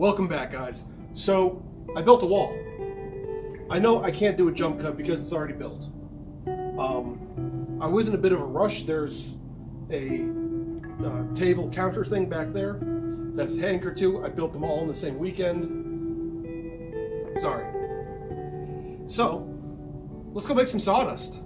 Welcome back, guys. So I built a wall. I know I can't do a jump cut because it's already built. I was in a bit of a rush. There's a table counter thing back there that's anchored to. I built them all in the same weekend. Sorry. So let's go make some sawdust.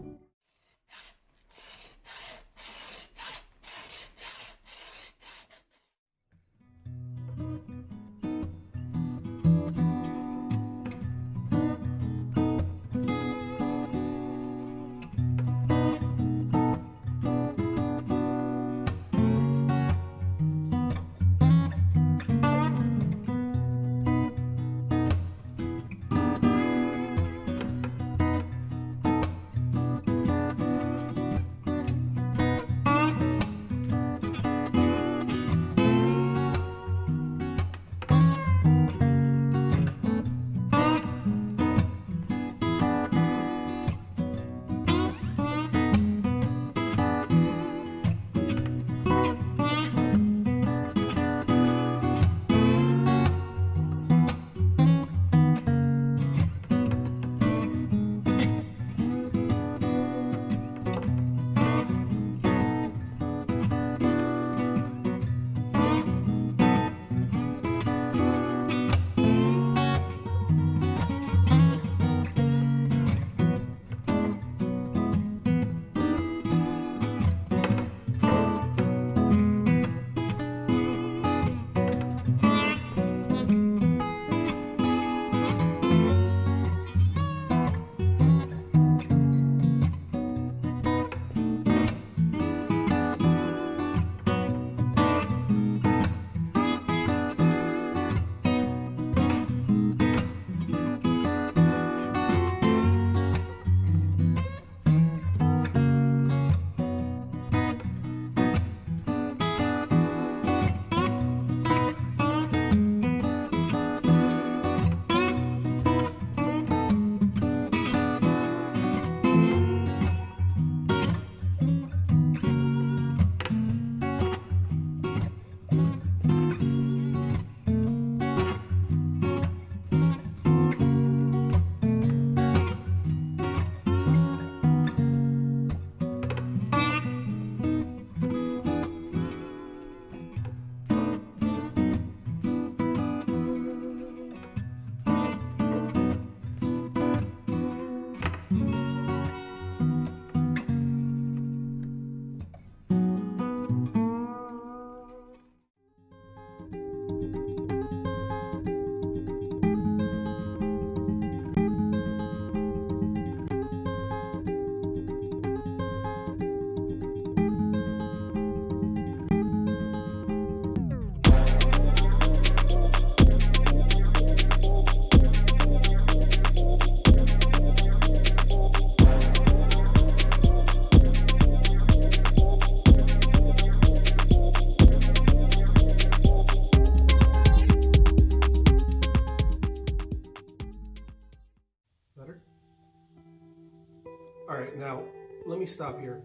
All right, now let me stop here.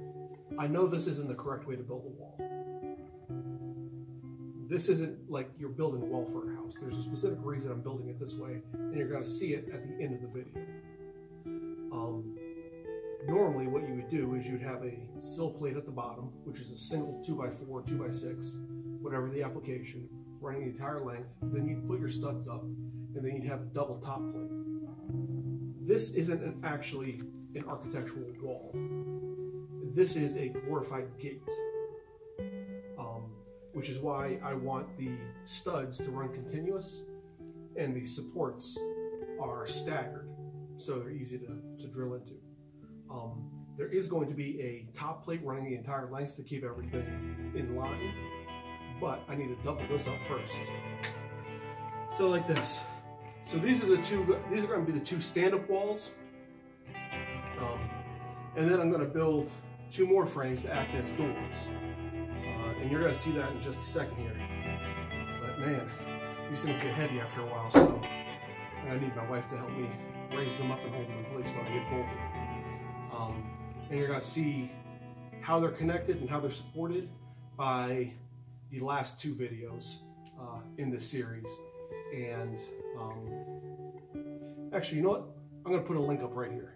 I know this isn't the correct way to build a wall. This isn't like you're building a wall for a house. There's a specific reason I'm building it this way, and you're going to see it at the end of the video. Normally what you would do is you'd have a sill plate at the bottom, which is a single 2x4, 2x6, whatever the application, running the entire length. Then you'd put your studs up, and then you'd have a double top plate. This isn't actually an architectural wall. This is a glorified gate, which is why I want the studs to run continuous and the supports are staggered, so they're easy to drill into. There is going to be a top plate running the entire length to keep everything in line, but I need to double this up first. So like this. So these are going to be the two stand-up walls. And then I'm going to build two more frames to act as doors. And you're going to see that in just a second here. But man, these things get heavy after a while, so I need my wife to help me raise them up and hold them in place while I get bolted. And you're going to see how they're connected and how they're supported by the last two videos in this series. And actually, you know what? I'm going to put a link up right here.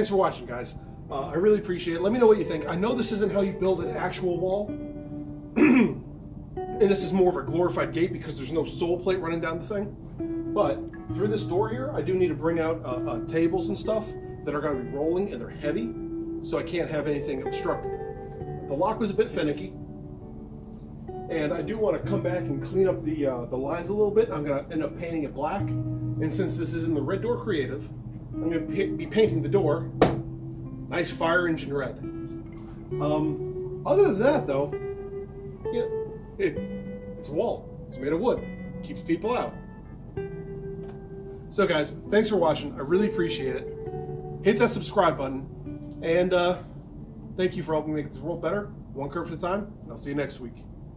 thanks for watching, guys. I really appreciate it. Let me know what you think. I know this isn't how you build an actual wall. And this is more of a glorified gate because there's no sole plate running down the thing. But through this door here, I do need to bring out tables and stuff that are going to be rolling, and they're heavy, so I can't have anything obstructing. The lock was a bit finicky, and I do want to come back and clean up the lines a little bit. I'm going to end up painting it black, and since this is in the Red Door Creative, I'm going to be painting the door nice fire engine red. Other than that, though, yeah, it's a wall. It's made of wood. Keeps people out. So guys, thanks for watching. I really appreciate it. Hit that subscribe button. And thank you for helping make this world better, one kerf at a time. And I'll see you next week.